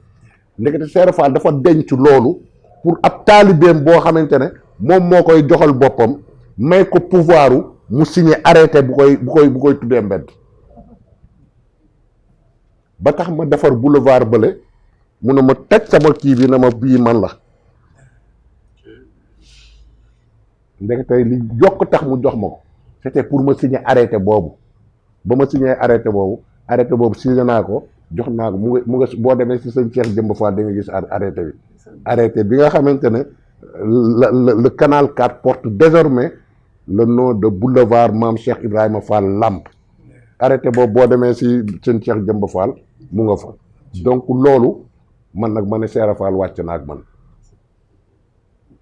ndekete Cheikh Rafal dafa denc loolu pour ab taalibeem boo xamante ne moom moo koy joxal boppam may ko pouvoiru mu signé arrêté bu koy tuddee mbedd ba tax ma defar boulevard bële mu ne ma teg sama kii bi na ma bii man la ndekete li yokk tax mu jox ma ko c'était pour ma signé arrêté boobu ba ma signé arrêté boobu signé naa ko jox naa ko mu nga boo demee ci sëñ Cheikh Jëmb Fall di nga gis arrêté bi nga xamante ne le canal 4 porte désormais le nom de boulevard Mame Cheikh Ibrahima Fall Lamp arrêté boobu boo demee ci sëñ Cheikh Jëmb Fall mu nga fa donc loolu man nag ma ne Cheikh Fall wàcc na ak man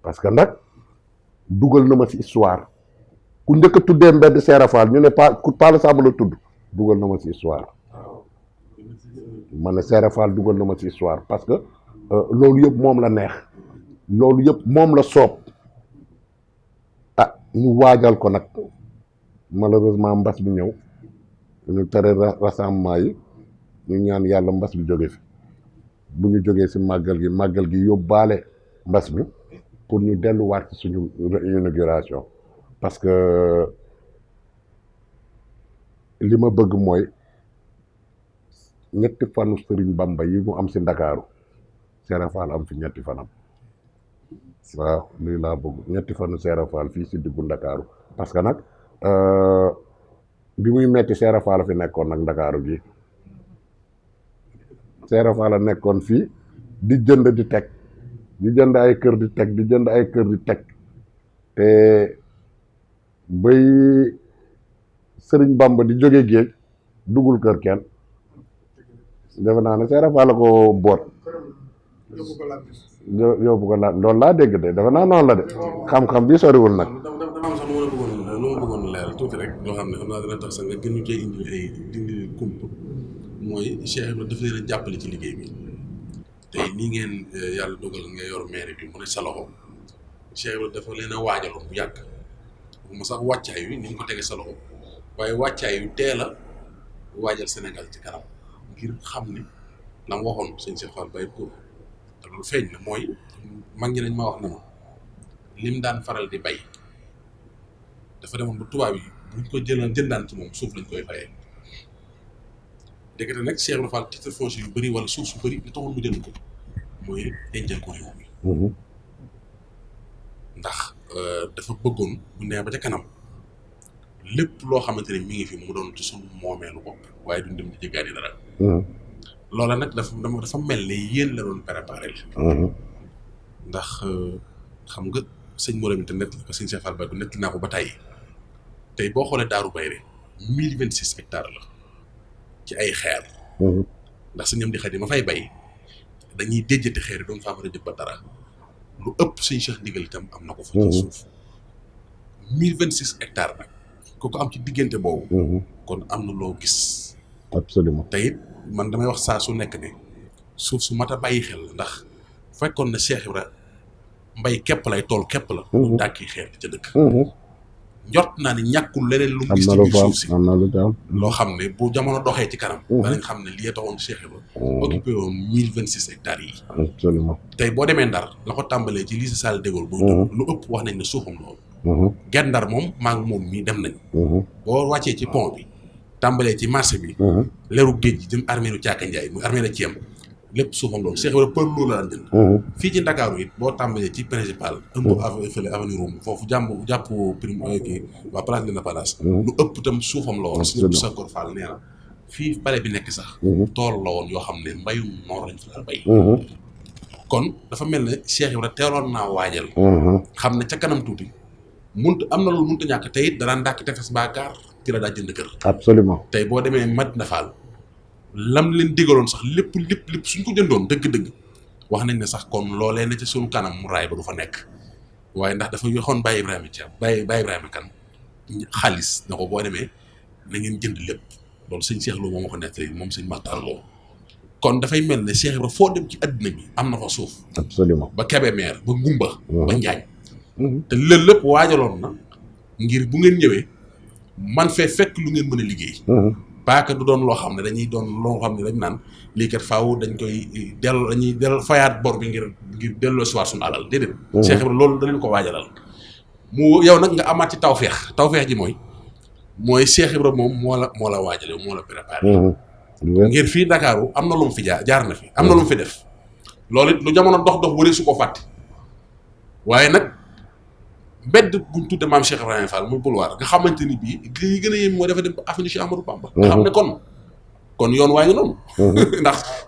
parce que nag dugal na ma ci histoire ku njëkk a tuddee mbedd Cheikh Fall ñu ne Palla Samb la tudd dugal na ma ci histoire ma ne Cheikh Fall dugal na ma ci histoire parce que loolu yëpp moom la neex loolu yëpp moom la soob ah ñu waajal ko nag malheureusement mbas bi ñëw ñu tere rassemblement yi ñu ñaan yàlla mbas bi jóge fi bu ñu jógee ci màggal gi yóbbaale mbas bi pour ñu delluwaat ci suñu inauguration parce que li ma bëgg mooy ñetti fanu Sëriñ Bamba yi mu am ci Ndakaaru Cheikh Fall am fi ñetti fanam waaw lii laa bëgg ñetti fanu Cheikh Fall fii ci diggu Ndakaaru parce que nag bi muy metti Cheikh Fall fi nekkoon nag Ndakaaru gi Cheikh Fall a nekkoon fii di jënd di teg di jënd ay kër di teg di jënd ay kër di teg te bay Sëriñ Bamba di jóge géej duggul kër kenn defe naa ne Cheikh Fall la ko boot yóbbu ko laaj loolu laa dégg de defe naa noonu la de xam-xam bi soriwul nag dama am sax lu ma bëggoon leeral tuuti rek loo xam ne xam naa dina tax sax nga gën ñu cee indi ay dindi kump mooy Cheikh Ibrahima daf leen a jàppale ci liggéey bi tey nii ngeen yàlla dogal nga yor mairie bi mu ne sa loxo Cheikh Ibrahima dafa leen a waajaloon bu yàgg mu sax wàccaay wi ni mu ko tegee sa loxo waaye wàccaay wi teel a waajal Sénégal ci kanam ngir xam ne la mu waxoon sëñ Cheikh Fall Baye pour te loolu feeñ na mooy mag ñi dañ ma wax ne ma lim daan faral di bay dafa demoon ba tubaab yi buñ ko jëndaan ci moom suuf lañ koy fayee dégg nga nag Cheikh Fall titre foncier yu bëri wala suuf su bëri li taxoon mu jënd ko mooy dencal ko réew mi ndax dafa bëggoon bu nee ba ca kanam lépp loo xamante ne mi ngi fi mu doon ci suñu moomeelu bopp waaye duñ dem di jéggaani dara loola nag dafa mel ne yéen la doon préparé ndax xam nga sëñ Mor mi te nett parce que sëñ Cheikh Fall Baye du nett naa ko ba tàyyi tey boo xoolee Daaru Bayre 1026 hectares la ci ay xeer ndax sa ñoom di xëy ma fay bay dañuy déjjate xeer yi doon faa mën a jëb ba dara lu ëpp suñu Cheikh ndigal itam am na ko fa ci suuf 1026 hectares nag ku ko am ci diggante boobu kon am na loo gis absolument te it man damay wax saa su nekk ne suuf su mat a bàyyi xel la ndax fekkoon na Cheikh Ibra mbay képp lay tool képp la mu dàkki xeer ca dëkk njort naa ne ñàkkul leneen lu mu gis ci biir suuf si am na lu am loo xam ne bu jamono doxee ci kanam danañ xam ne li taxoon Cheikh Ibra occupé woon 1026 hectares yi absolument tey boo demee Ndar la ko tàmbalee ci lycée Charles de Gaulle bu lu ëpp wax nañ ne suufam loolu Guet Ndar moom maa ngi moom mii dem nañ boo wàccee ci pont bi tàmbalee ci marché bi leeru géej gi jëm armée lu Caaka Njaay muy armée la Thiam lépp suufam loolu Cheikh Ibra për loolu la daan jënd fii ci Ndakaaru it boo tàmbalee ci principal ëmb fële avenue Roume foofu jàpp prime kii waa place de l'Indépendance lu ëpp itam suufam la woon suñu Sakor Fall nee na fii palais bi nekk sax tool la woon yoo xam ne mbayum noor lañ fa daan bay kon dafa mel ne Cheikh Ibra teeloon naa waajal xam ne ca kanam tuuti am na loolu mënut a ñàkk te it danaan dàkk tefes mbaa gaar ci la daa jënd kër absolument tey boo demee Madina Fall lam leen digaloon sax lépp suñ ko jëndoon dëgg-dëgg wax nañ ne sax kon loolee na ci suñu kanam mu raay ba du fa nekk waaye ndax dafa yoxoon Baye Ibrahima Thiam Baye Ibrahima Kane xaalis na ko boo demee na ngeen jënd lépp loolu sëñ Cheikh Lo moom moo ko nettali moom sëñ Makhtar Lo kon dafay mel ne Cheikh Ibra foo dem ci àddina bi am na fa suuf absolument ba Kébémer ba Ngumba ba Njaañ te loolu lépp waajaloon na ngir bu ngeen ñëwee man fee fekk lu ngeen mën a liggéey paaka du doon loo xam ne dañuy doon loo xam ne dañ naan lii kat faaw dañ koy dañuy fayaat bor bi ngir delloo si waat suñu alal déedéet Cheikh Ibra loolu da leen ko waajalal mu yow nag nga amaat ci tawfeex ji mooy Cheikh Ibra moom moo la waajale moo la préparé ngir fii Ndakaaru am na lu mu fi jaar na fi am na lu mu fi def loolu it lu jamono dox wëree su ko fàtte waaye nag mbedd buñ tudde maam Cheikh Ibrahima Fall muy boulevard nga xamante ni bii li gën a yéem mooy dafa dem ba avenue Cheikh Amadou Bamba nga xam ne kon yoon waa ngi noonu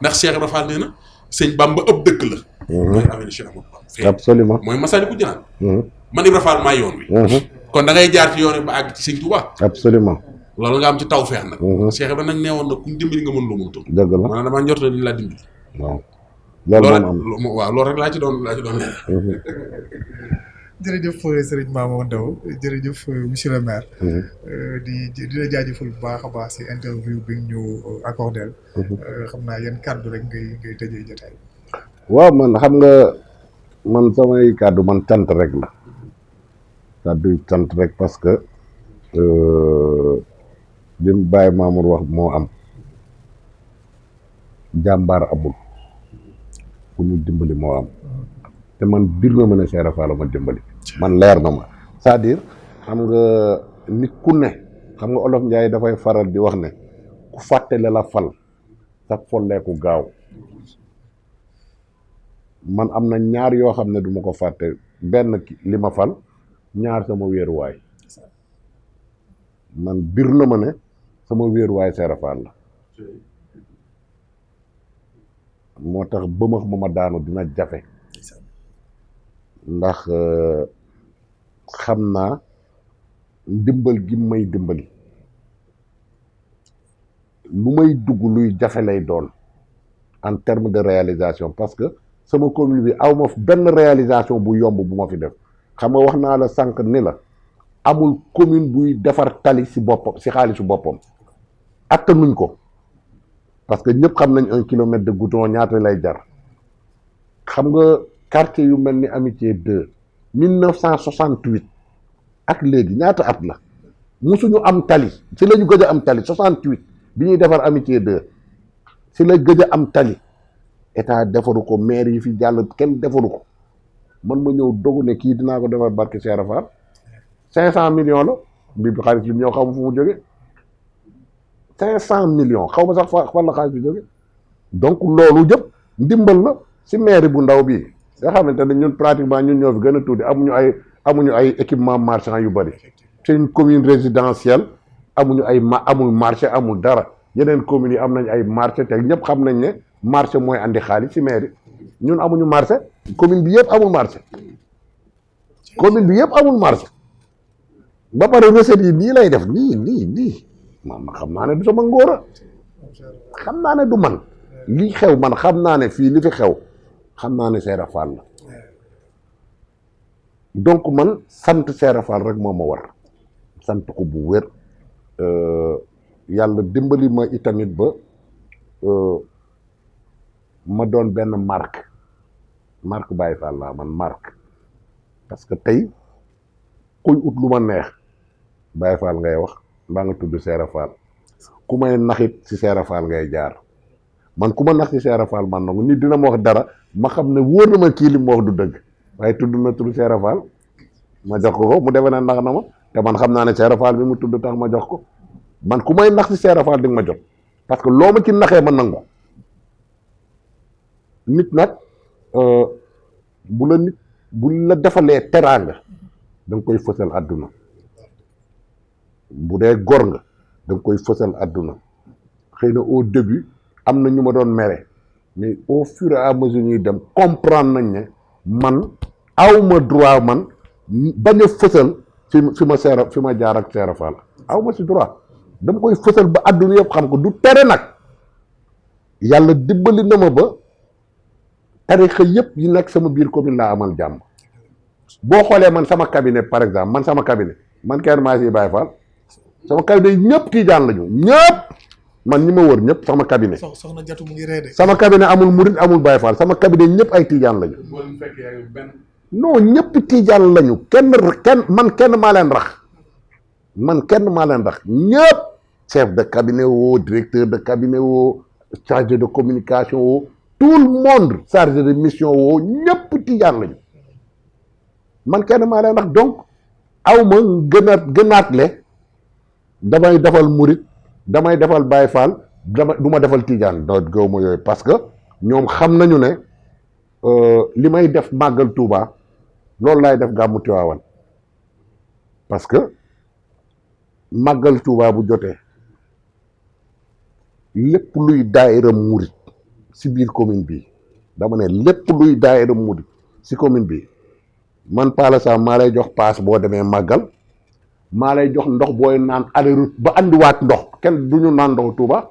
ndax Cheikh Ibrahima Fall nee na sëñ Bamba ëpp dëkk la mooy avenue Cheikh Amadou Bamba absolument mooy Massalikul Jinaan man Ibrahima Fall maa yoon wi kon da ngay jaar ci yoon wi ba àgg ci sëñ Touba absolument loolu nga am ci tawfeex nag Cheikh Ibrahima nag nee woon nag kuñ dimbali nga mën lu mënutul dëgg la maanaam damaa njort ne laa dimbali waaw loolu rek laa ci doon jërëjëf Serigne Mamadou Ndaw jërëjëf monsieur le maire di la jaajëfal bu baax a baax si interview bi ñu accordé xam naa yan kàddu rek ngay tëjee jotaay waaw man xam nga man samay kàddu man cant rek la kàddu cant rek parce que li mu Baye Mamour wax moo am jàmbaar amul ku ñu dimbali moo am te man biir na ma ne Cheikh Ibra Fall ma dimbali man leer na ma c'est-à-dire xam nga nit ku ne xam nga Olof Njaay dafay faral di wax ne ku fàtte la fal sa folleeku gaaw man am na ñaar yoo xam ne du ma ko fàtte benn li ma fal ñaar sama wéeruwaay man biir na ma ne sama wéeruwaay Cheikh Ibra Fall la moo tax bëmax ma daanu dina jafe ndax xam naa ndimbal gi may dimbali lu may dugg luy jafe lay doon en terme de réalisation parce que sama commune bi aw ma benn réalisation bu yomb bu ma fi def xam nga wax naa la sànq ni la amul commune buy defar tali si boppam si xaalisu boppam attanuñ ko parce que ñëpp xam nañ 1 kilomètre de goudron ñaata lay jar xam nga quartier yu mel ni Amitié 2 1968 ak léegi ñaata at la musuñu am tali si la ñu gëj a am tali 68 bi ñuy defar Amitié 2 si la gëj a am tali état defaru ko maire yi fi jàll kenn defaru ko man ma ñëw dogu ne kii dinaa ko defar barke Cheikh Ibra Fall 500 millions la bi xaalis bi ñëw xaw ma fu mu jóge 500 millions xaw ma sax fan la xaalis bi jóge donc loolu jëpp ndimbal la si maire bu ndaw bii nga xamante ne ñun pratiquement ñun ñoo fi gën a tuuti amuñu ay équipement marchand yu bëri c'est une commune résidentielle amul marché amul dara yeneen communes yi am nañ ay marché te ñëpp xam nañ ne marché mooy andi xaalis si mairie ñun amuñu marché commune bi yëpp amul marché ba pare recette yi nii lay def nii man xam naa ne du sama ngóora xam naa ne du man li xew man xam naa ne fii li fi xew xam naa ne Seera Fall la donc man sant Seera Fall rek moo ma war sant ko bu wér yàlla dimbali ma itamit ba ma doon benn marque Baye Fall laa man marque parce que tey kuy ut lu ma neex Baye Fall ngay wax mbaa nga tudd Seera Fall ku may naxit ci Seera Fall ngay jaar man ku ma nax ci Seera Fall man nangu nit dina ma wax dara ma xam ne wóor na ma kii li ma wax du dëgg waaye tudd na tudd Seera Fall ma jox ko mu defe ne nax na ma te man xam naa ne Seera Fall bi mu tudd tax ma jox ko man ku may nax ci Seera Fall di nga ma jot parce que loo ma ci naxee ma nangu nit nag bu la defalee teraanga da nga koy fësal àdduna bu dee gor nga da nga koy fësal àdduna xëy na au début am na ñu ma doon mere mais au fur et à mesure ñuy dem comprendre nañ ne man awma droit man bañ a fësal fi ma jaar ak Seera Fall awma si droit dama koy fësal ba àdduna yëpp xam ko du tere nag yàlla dimbali na ma ba tarixa yëpp yi nekk sama biir commune laa amal jàmm boo xoolee man sama cabinet par exemple man kenn maa si Baye Fall sama cabinet ñëpp tiijaan lañu ñëpp man ñi ma wër ñëpp sama cabinet soxna Jatu mu ngi reede sama cabinet amul murit amul Baye Fall sama cabinet ñëpp ay tiijaan lañu non ñëpp tiijaan lañu kenn kenn maa leen rax ñëpp chef de cabinet woo directeur de cabinet woo chargé de communication woo tout le monde chargé de mission woo ñëpp tiijaan lañu man kenn maa leen rax donc aw ma gënaatle damay defal murit damay defal Baye Fall du ma defal tijaan doo gëw ma yooyu parce que ñoom xam nañu ne li may def màggal Touba loolu laay def gàmmu Tiwaawan parce que màggal Touba bu jotee lépp luy daayira murit si biir commune bi dama ne lépp luy daayira murit si commune bi man Pala Sam maa lay jox paas boo demee màggal maa lay jox ndox booy naan aller-retour ba andiwaat ndox kenn du ñu naan ndox Touba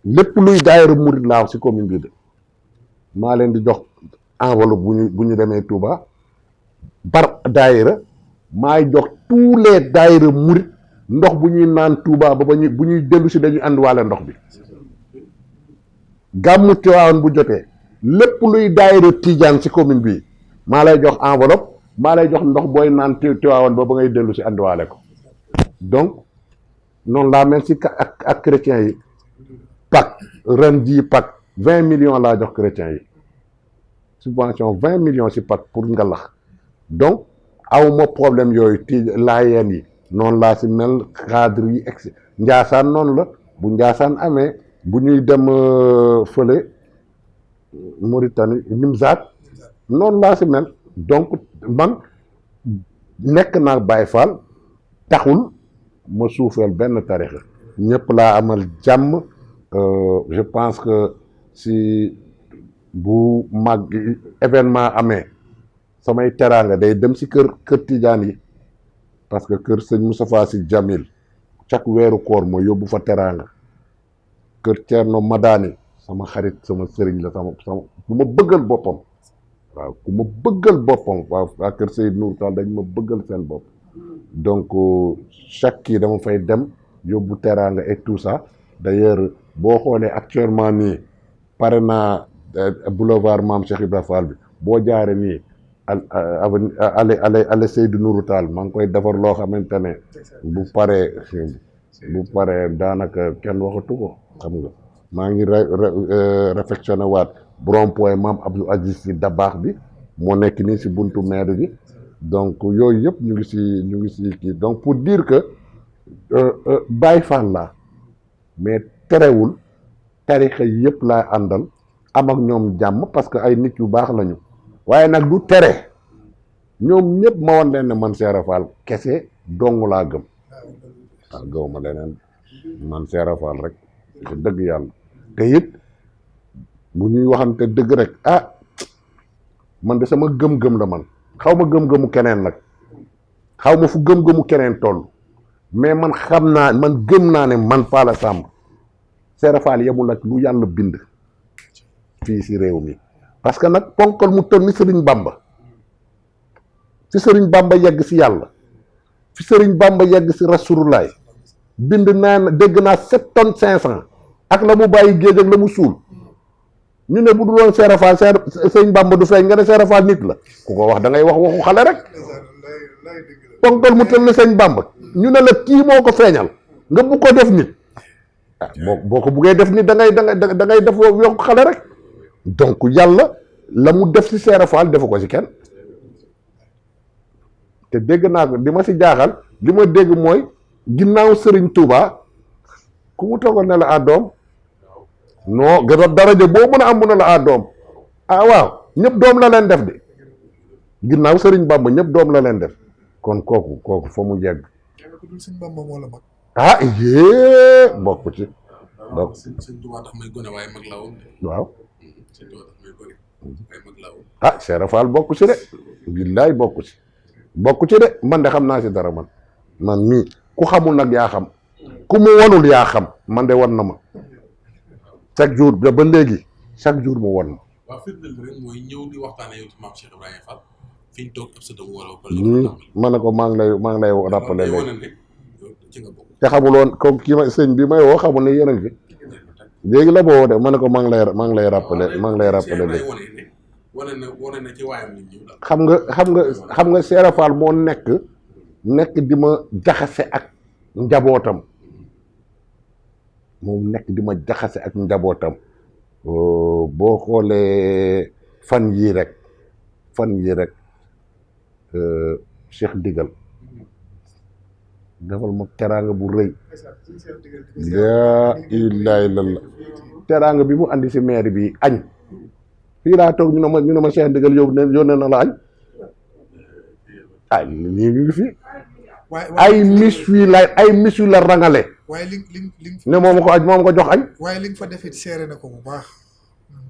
lépp luy daayira murit laa si commune bi de maa leen di jox enveloppe bu ñu demee Touba par daayira maay jox tous les daayira murit ndox bu ñuy naan Touba ba bu ñuy dellu si dañuy andiwaale ndox bi gàmmu Tiwaawan bu jotee lépp luy daayira Tijaan si commune bi maa lay jox enveloppe maa lay jox ndox booy naan Tiwaawan ba ngay dellu si andiwaale ko donc noonu laa mel si ak chrétiens yi Pâques ren jii Pâques 20 millions laa jox chrétiens yi subvention 20 millions si Pâques pour ngalax donc awma problème yooyu laayeen yi noonu laa si mel cadre yi Njaasaan noonu la bu Njaasaan amee bu ñuy dem fële Mauritanie Nimzaat noonu laa si mel donc man nekk naa Baye Fall taxul ma suufeel benn tarixa ñëpp laa amal jàmm je pense que si bu mag événement amee samay teraanga day dem si kër Tijaan yi parce que kër sëñ Moustapha Sy Jamil chaque weeru koor ma yóbbu fa teraanga kër Thierno Madani sama xarit sama sëriñ la sama ku ma bëggal boppam waaw ku ma bëggal boppam waaw waa kër Seydou Nour Tall dañ ma bëggal seen bopp donc chaque kii dama fay dem yóbbu teraanga et tout ça d'ailleurs boo xoolee actuellement nii pare naa boulevard Mame Cheikh Ibra Fall bi boo jaaree nii ale Seydou Nour Tall maa ngi koy defar loo xamante ne bu paree daanaka kenn waxatu ko xam nga maa ngi réfectionné waat rond-point Mame Abdou Aziz Sy Dabakh bi moo nekk nii si buntu maire bi donc yooyu yëpp ñu ngi si kii donc pour dire que Baye Fall la mais terewul tarixa yëpp laa àndal am ak ñoom jàmm parce que ay nit yu baax lañu waaye nag du tere ñoom ñëpp ma wan leen ne man Seera Fall kese dong laa gëm waaw gaw ma leneen man Seera Fall rek dëgg yàlla te it bu ñuy waxante dëgg rek man de sama gëm-gëm la man xaw ma gëm-gëmu keneen nag xaw ma fu gëm-gëmu keneen toll mais man xam naa man gëm naa ne man Pala Samb Seera Faal yemul ak lu yàlla bind fii si réew mi parce que nag ponkal mu toll ni Sëriñ Bamba fi Sëriñ Bamba yegg si yàlla fi Sëriñ Bamba yegg si Rasulullah bind naa dégg naa 7 tonnes 500 ak la mu bàyyi géej ak la mu suul ñu ne bu dul woon Seera Faal Sëriñ Bamba du feeñ nga ne Seera Faal nit la ku ko wax da ngay wax waxu xale rek ponkal mu toll ni Sëriñ Bamba ñu ne la kii moo ko feeñal nga bu ko def nit boo ko buggee def nit da ngay def yokk xale rek donc yàlla la mu def si Seera Faal defu ko si kenn te dégg naa ko li ma si jaaxal li ma dégg mooy ginnaaw Sëriñ Tuuba ku mu toogoon ne la doom non gën daraja boo mën a am mu ne la doom waaw ñëpp doom la leen def de ginnaaw Sëriñ Bamba ñëpp doom la leen def kon kooku fa mu yegg yée bokk ci donc waaw Seera Faal bokk ci de billaay bokk ci de man de xam naa si dara man mii ku xamul nag yaa xam ku mu wanul yaa xam man de wan na ma chaque jour ba léegi chaque jour mu wan ma waaw firndeel bi rek mooy ñëw di waxtaane yow ci maam Cheikh Ibrahima Fall fi ñu toog ab sa dëgg wala ma ne ko maa ngi lay rappelé léegi te xamul woon ko kii ma sëñ bi may woo xamul ne yéen a ngi fi léegi la boo de ma ne ko maa ngi lay rappelé léegi xam nga Seera Faal moo nekk di ma jaxase ak njabootam boo xoolee fan yii rek Cheikh Digal defal ma teraanga bu rëy laa ilaaha illallaah teraanga bi mu andi si maire bi añ fii laa toog ñu ne ma Cheikh Digal yónnee na la añ lii ngi fi ay mis wi la rangale waaye li ne moom ko jox añ waaye li nga fa defit seere na ko bu baax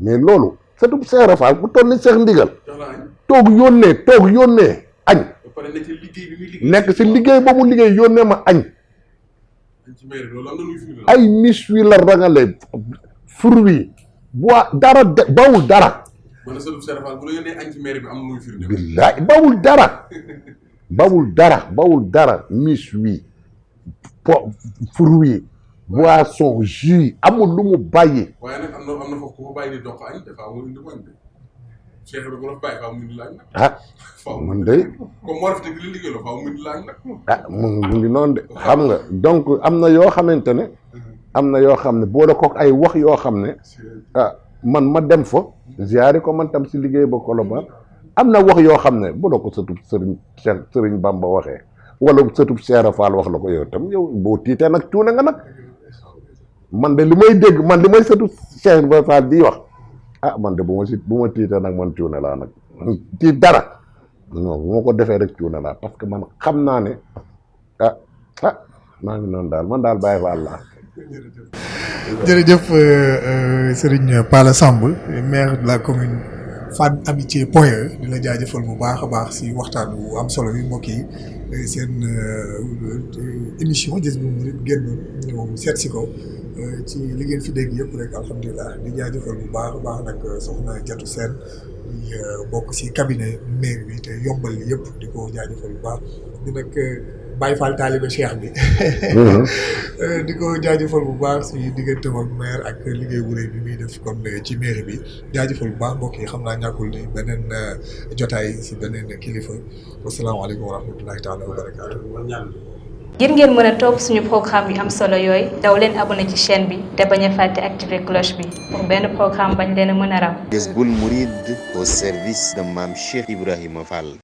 mais loolu surtout Seera Faal bu toll ni Cheikh Ndigal toog yónnee añ nekk si liggéey ba mu liggéey yónnee ma añ ay mis wi la rangale fruit bois dara bawul dara billaay bawul dara mis wi fruit boisson jus amul lu mu bàyyi waaye nag am na foofu ku fa bàyyi ni dox añ dafa amul indi ko añ de Cheikh bi bu la bàyyi faaw mu indi la añ nag man de comme moo rafet li liggéey la faaw mu indi la añ nag mu ngi noonu de xam nga donc am na yoo xamante ne boole kook ay wax yoo xam ne man ma dem fa ziyaari ko man tam si liggéey ba Colobane am na wax yoo xam ne bu la ko sëtub Sëriñ Bamba waxee wala sëtub Seera Faal wax la ko yow tam yow boo tiitee nag cuune nga nag man de li may dégg man li may sëtub Seera Faal di wax man de bu ma tiitee nag man cuune laa nag tiit dara non bu ma ko defee rek cuune laa parce que man xam naa ne maa ngi noonu daal man daal bàyyi fa àlla jërëjëf Serigne Pala Samb maire de la commune Fann Amitié Point E di la jaajëfal bu baax a baax si waxtaan bu am solo bi mbokk yi seen émission Jazboul Mouride génn ñëw seet si ko ci li ngeen fi dégg yëpp rek alhamdulilah di jaajëfal bu baax a baax nag soxna Jatu Seen di bokk si cabinet maire bi te yombal li yëpp di ko jaajëfal bu baax di nag Baye Fall taalibe Cheikh bi di ko jaajëfal bu baax si digganteem ak maire ak liggéey bu rëy bi muy def kon ci mairie bi jaajëfal bu baax mbokk yi xam naa ñàkkul ni beneen jotaay si beneen kilifa wasalaamaaleykum wa rahmatullahi taala wa barakaatu. ngir ngeen mën a topp suñu programme yu am solo yooyu daw leen abonné ci chaîne bi te bañ a fàtte activer cloche bi pour benn programme bañ leen a mën a raw. Jazboul Mouride au service de Mame Cheikh Ibrahima Fall.